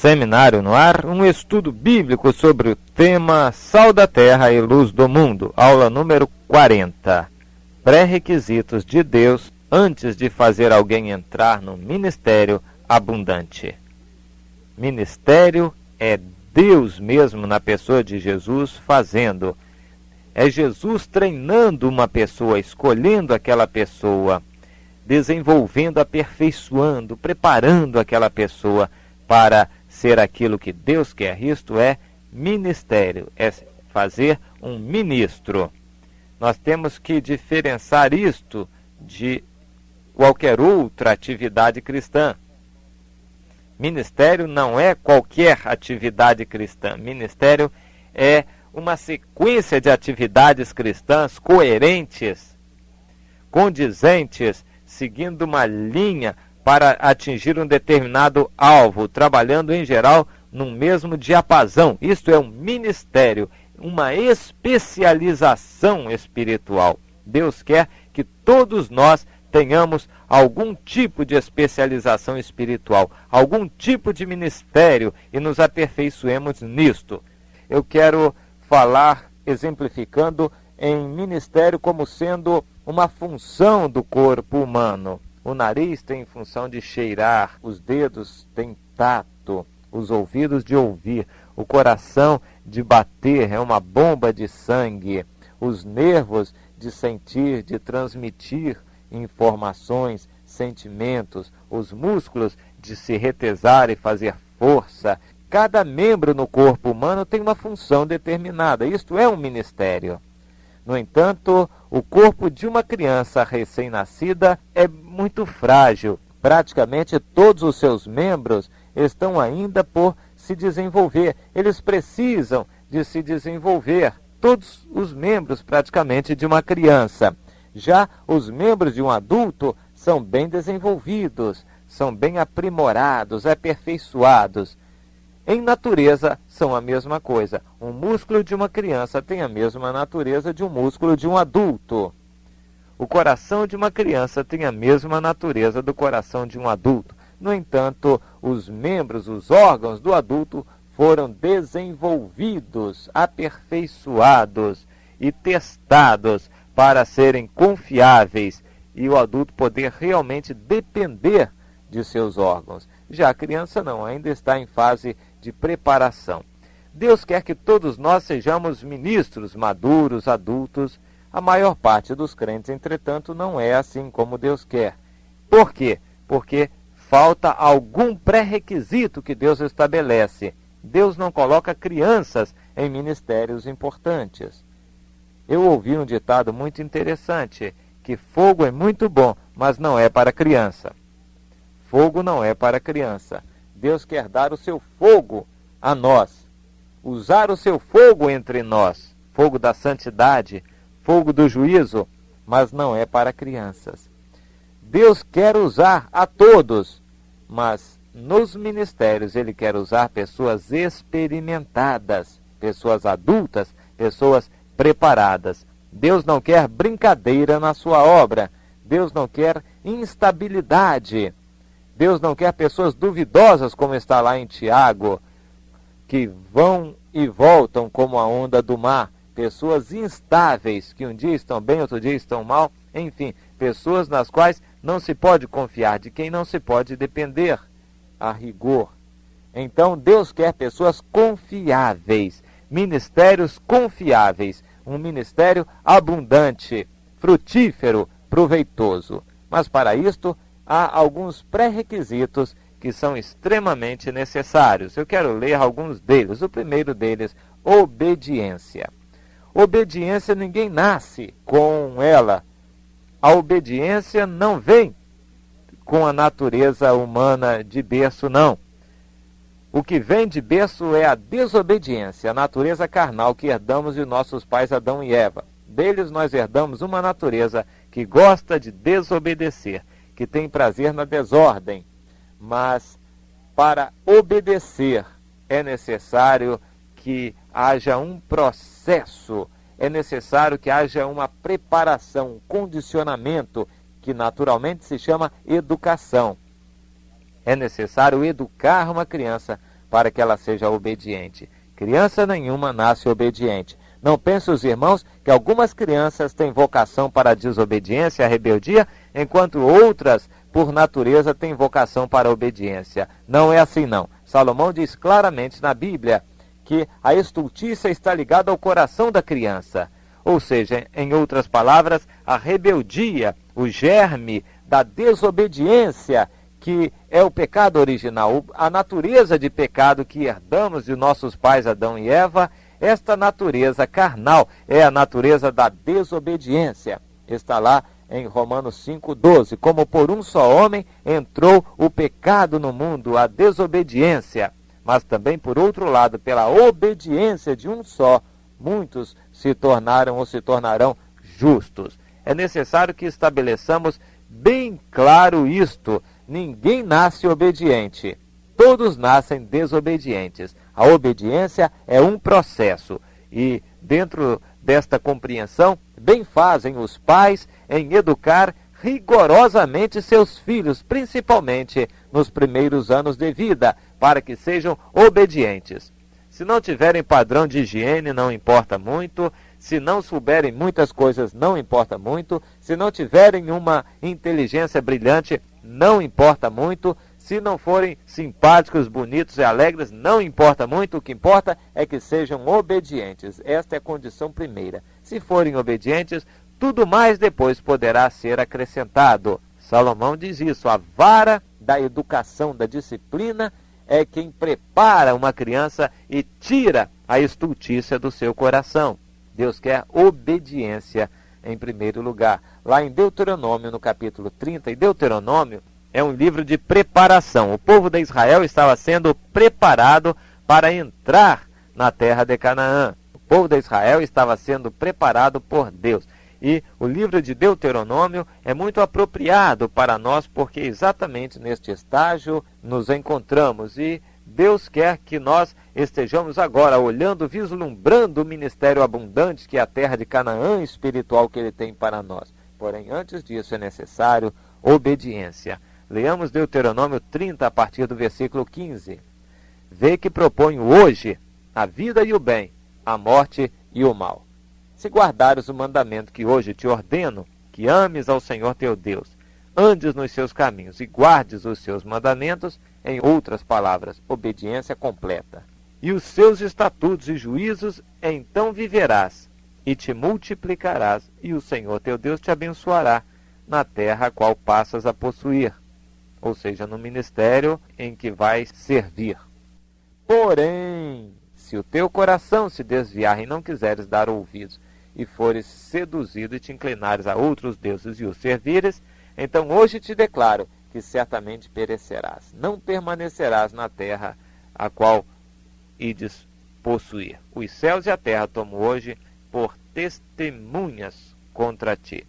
Seminário no Ar, um estudo bíblico sobre o tema Sal da Terra e Luz do Mundo, aula número 40. Pré-requisitos de Deus antes de fazer alguém entrar no ministério abundante. Ministério é Deus mesmo na pessoa de Jesus fazendo. É Jesus treinando uma pessoa, escolhendo aquela pessoa, desenvolvendo, aperfeiçoando, preparando aquela pessoa para ser aquilo que Deus quer. Isto é ministério, é fazer um ministro. Nós temos que diferenciar isto de qualquer outra atividade cristã. Ministério não é qualquer atividade cristã. Ministério é uma sequência de atividades cristãs coerentes, condizentes, seguindo uma linha para atingir um determinado alvo, trabalhando em geral num mesmo diapasão. Isto é um ministério, uma especialização espiritual. Deus quer que todos nós tenhamos algum tipo de especialização espiritual, algum tipo de ministério e nos aperfeiçoemos nisto. Eu quero falar, exemplificando, em ministério como sendo uma função do corpo humano. O nariz tem função de cheirar, os dedos têm tato, os ouvidos de ouvir, o coração de bater, é uma bomba de sangue, os nervos de sentir, de transmitir informações, sentimentos, os músculos de se retesar e fazer força. Cada membro no corpo humano tem uma função determinada, isto é um ministério. No entanto, o corpo de uma criança recém-nascida é muito frágil. Praticamente todos os seus membros estão ainda por se desenvolver. Eles precisam de se desenvolver. Todos os membros praticamente de uma criança. Já os membros de um adulto são bem desenvolvidos, são bem aprimorados, aperfeiçoados. Em natureza, são a mesma coisa. Um músculo de uma criança tem a mesma natureza de um músculo de um adulto. O coração de uma criança tem a mesma natureza do coração de um adulto. No entanto, os membros, os órgãos do adulto foram desenvolvidos, aperfeiçoados e testados para serem confiáveis e o adulto poder realmente depender de seus órgãos. Já a criança não, ainda está em fase de preparação. Deus quer que todos nós sejamos ministros maduros, adultos. A maior parte dos crentes, entretanto, não é assim como Deus quer. Por quê? Porque falta algum pré-requisito que Deus estabelece. Deus não coloca crianças em ministérios importantes. Eu ouvi um ditado muito interessante, que fogo é muito bom, mas não é para criança. Fogo não é para criança. Deus quer dar o seu fogo a nós, usar o seu fogo entre nós, fogo da santidade, fogo do juízo, mas não é para crianças. Deus quer usar a todos, mas nos ministérios Ele quer usar pessoas experimentadas, pessoas adultas, pessoas preparadas. Deus não quer brincadeira na sua obra, Deus não quer instabilidade. Deus não quer pessoas duvidosas, como está lá em Tiago, que vão e voltam como a onda do mar. Pessoas instáveis, que um dia estão bem, outro dia estão mal. Enfim, pessoas nas quais não se pode confiar, de quem não se pode depender a rigor. Então, Deus quer pessoas confiáveis, ministérios confiáveis, um ministério abundante, frutífero, proveitoso. Mas para isto, há alguns pré-requisitos que são extremamente necessários. Eu quero ler alguns deles. O primeiro deles, obediência. Obediência, ninguém nasce com ela. A obediência não vem com a natureza humana de berço, não. O que vem de berço é a desobediência, a natureza carnal que herdamos de nossos pais Adão e Eva. Deles nós herdamos uma natureza que gosta de desobedecer, que tem prazer na desordem, mas para obedecer é necessário que haja um processo, é necessário que haja uma preparação, um condicionamento, que naturalmente se chama educação. É necessário educar uma criança para que ela seja obediente. Criança nenhuma nasce obediente. Não pensem os irmãos que algumas crianças têm vocação para a desobediência e a rebeldia, enquanto outras, por natureza, têm vocação para a obediência. Não é assim não. Salomão diz claramente na Bíblia que a estultícia está ligada ao coração da criança. Ou seja, em outras palavras, a rebeldia, o germe da desobediência, que é o pecado original, a natureza de pecado que herdamos de nossos pais Adão e Eva, esta natureza carnal é a natureza da desobediência. Está lá em Romanos 5,12. Como por um só homem entrou o pecado no mundo, a desobediência, mas também, por outro lado, pela obediência de um só, muitos se tornaram ou se tornarão justos. É necessário que estabeleçamos bem claro isto. Ninguém nasce obediente. Todos nascem desobedientes. A obediência é um processo. E dentro desta compreensão, bem fazem os pais em educar rigorosamente seus filhos, principalmente nos primeiros anos de vida, para que sejam obedientes. Se não tiverem padrão de higiene, não importa muito. Se não souberem muitas coisas, não importa muito. Se não tiverem uma inteligência brilhante, não importa muito. Se não forem simpáticos, bonitos e alegres, não importa muito. O que importa é que sejam obedientes. Esta é a condição primeira. Se forem obedientes, tudo mais depois poderá ser acrescentado. Salomão diz isso. A vara da educação, da disciplina, é quem prepara uma criança e tira a estultícia do seu coração. Deus quer obediência em primeiro lugar. Lá em Deuteronômio, no capítulo 30, e Deuteronômio é um livro de preparação. O povo de Israel estava sendo preparado para entrar na terra de Canaã. O povo de Israel estava sendo preparado por Deus. E o livro de Deuteronômio é muito apropriado para nós, porque exatamente neste estágio nos encontramos. E Deus quer que nós estejamos agora olhando, vislumbrando o ministério abundante que é a terra de Canaã espiritual que Ele tem para nós. Porém, antes disso é necessário obediência. Leamos Deuteronômio 30 a partir do versículo 15. Vê que proponho hoje a vida e o bem, a morte e o mal. Se guardares o mandamento que hoje te ordeno, que ames ao Senhor teu Deus, andes nos seus caminhos e guardes os seus mandamentos, em outras palavras, obediência completa, e os seus estatutos e juízos, então viverás, e te multiplicarás, e o Senhor teu Deus te abençoará na terra a qual passas a possuir, ou seja, no ministério em que vais servir. Porém, se o teu coração se desviar e não quiseres dar ouvidos, e fores seduzido e te inclinares a outros deuses e os servires, então hoje te declaro que certamente perecerás. Não permanecerás na terra a qual ides possuir. Os céus e a terra tomo hoje por testemunhas contra ti.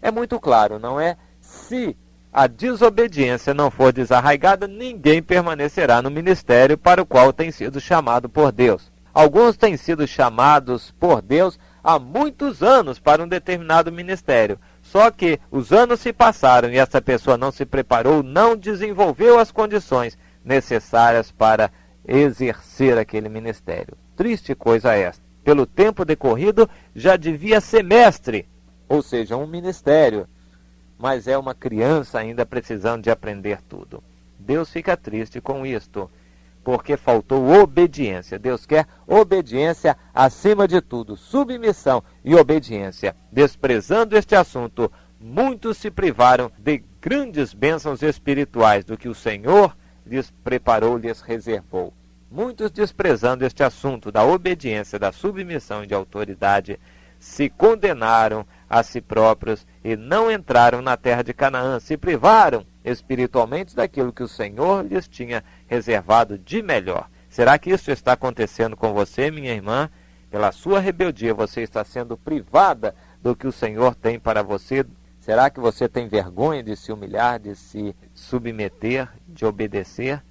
É muito claro, não é? Se a desobediência não for desarraigada, ninguém permanecerá no ministério para o qual tem sido chamado por Deus. Alguns têm sido chamados por Deus há muitos anos para um determinado ministério. Só que os anos se passaram e essa pessoa não se preparou, não desenvolveu as condições necessárias para exercer aquele ministério. Triste coisa esta. Pelo tempo decorrido, já devia ser mestre, ou seja, um ministério, mas é uma criança ainda precisando de aprender tudo. Deus fica triste com isto, porque faltou obediência. Deus quer obediência acima de tudo, submissão e obediência. Desprezando este assunto, muitos se privaram de grandes bênçãos espirituais do que o Senhor lhes preparou, lhes reservou. Muitos, desprezando este assunto da obediência, da submissão e de autoridade, se condenaram a si próprios e não entraram na terra de Canaã, se privaram espiritualmente daquilo que o Senhor lhes tinha reservado de melhor. Será que isso está acontecendo com você, minha irmã? Pela sua rebeldia, você está sendo privada do que o Senhor tem para você? Será que você tem vergonha de se humilhar, de se submeter, de obedecer?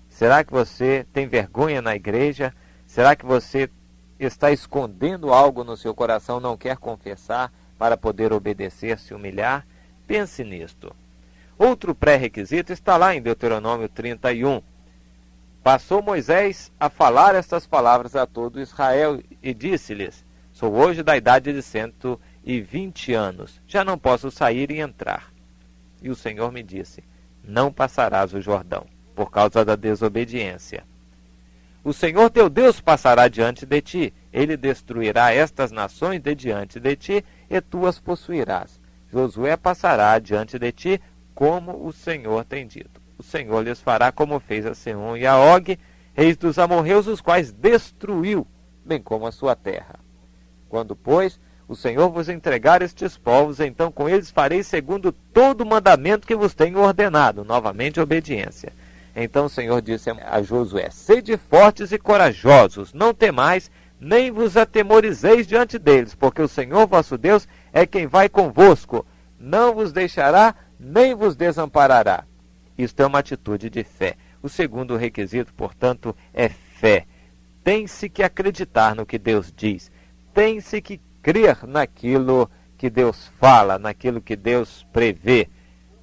Será que você tem vergonha na igreja? Será que você está escondendo algo no seu coração, não quer confessar para poder obedecer, se humilhar? Pense nisto. Outro pré-requisito está lá em Deuteronômio 31. Passou Moisés a falar estas palavras a todo Israel e disse-lhes: Sou hoje da idade de 120 anos, já não posso sair e entrar. E o Senhor me disse: Não passarás o Jordão, por causa da desobediência. O Senhor teu Deus passará diante de ti, ele destruirá estas nações de diante de ti, e tu as possuirás. Josué passará diante de ti, como o Senhor tem dito. O Senhor lhes fará como fez a Sehom e a Og, reis dos amorreus, os quais destruiu, bem como a sua terra. Quando, pois, o Senhor vos entregar estes povos, então com eles fareis segundo todo o mandamento que vos tenho ordenado. Novamente, obediência. Então o Senhor disse a Josué: Sede fortes e corajosos, não temais, nem vos atemorizeis diante deles, porque o Senhor vosso Deus é quem vai convosco, não vos deixará, nem vos desamparará. Isto é uma atitude de fé. O segundo requisito, portanto, é fé. Tem-se que acreditar no que Deus diz. Tem-se que crer naquilo que Deus fala, naquilo que Deus prevê.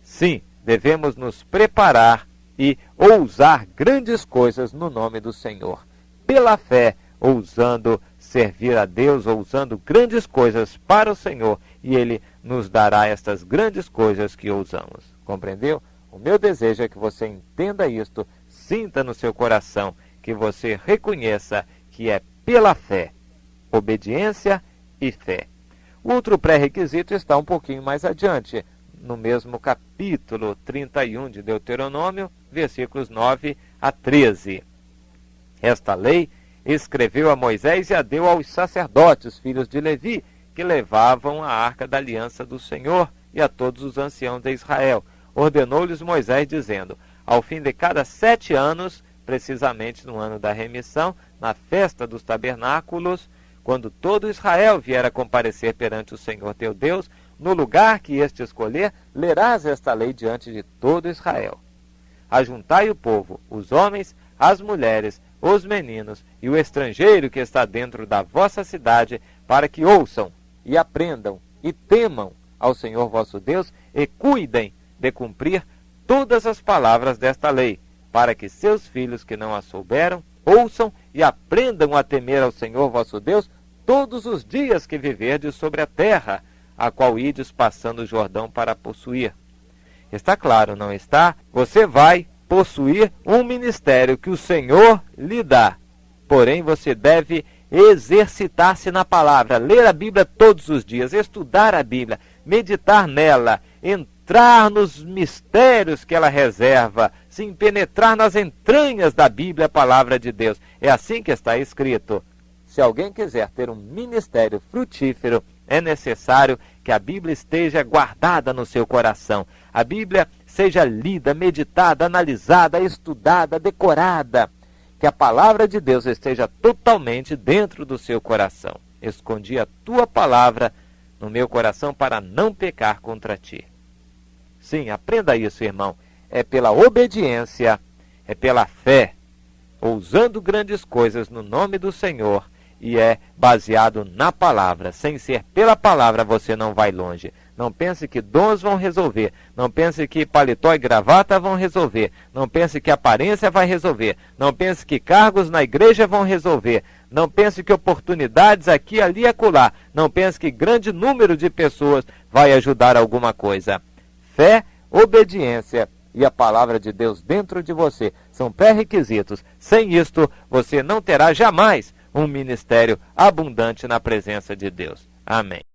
Sim, devemos nos preparar e ousar grandes coisas no nome do Senhor. Pela fé, ousando servir a Deus, ousando grandes coisas para o Senhor, e Ele nos dará estas grandes coisas que ousamos. Compreendeu? O meu desejo é que você entenda isto, sinta no seu coração, que você reconheça que é pela fé, obediência e fé. O outro pré-requisito está um pouquinho mais adiante, no mesmo capítulo 31 de Deuteronômio, versículos 9 a 13. Esta lei escreveu a Moisés e a deu aos sacerdotes, filhos de Levi, que levavam a arca da aliança do Senhor, e a todos os anciãos de Israel. Ordenou-lhes Moisés, dizendo: Ao fim de cada 7 anos, precisamente no ano da remissão, na festa dos tabernáculos, quando todo Israel vier a comparecer perante o Senhor teu Deus, no lugar que este escolher, lerás esta lei diante de todo Israel. Ajuntai o povo, os homens, as mulheres, os meninos e o estrangeiro que está dentro da vossa cidade, para que ouçam e aprendam e temam ao Senhor vosso Deus e cuidem de cumprir todas as palavras desta lei, para que seus filhos que não a souberam, ouçam e aprendam a temer ao Senhor vosso Deus todos os dias que viverdes sobre a terra, a qual ides passando o Jordão para possuir. Está claro, não está? Você vai possuir um ministério que o Senhor lhe dá. Porém, você deve exercitar-se na palavra, ler a Bíblia todos os dias, estudar a Bíblia, meditar nela, entrar nos mistérios que ela reserva, sim, penetrar nas entranhas da Bíblia, a palavra de Deus. É assim que está escrito. Se alguém quiser ter um ministério frutífero, é necessário que a Bíblia esteja guardada no seu coração. A Bíblia seja lida, meditada, analisada, estudada, decorada. Que a palavra de Deus esteja totalmente dentro do seu coração. Escondi a tua palavra no meu coração para não pecar contra ti. Sim, aprenda isso, irmão. É pela obediência, é pela fé, ousando grandes coisas no nome do Senhor, e é baseado na palavra. Sem ser pela palavra, você não vai longe. Não pense que dons vão resolver. Não pense que paletó e gravata vão resolver. Não pense que aparência vai resolver. Não pense que cargos na igreja vão resolver. Não pense que oportunidades aqui, ali e acolá. Não pense que grande número de pessoas vai ajudar alguma coisa. Fé, obediência e a palavra de Deus dentro de você são pré-requisitos. Sem isto, você não terá jamais um ministério abundante na presença de Deus. Amém.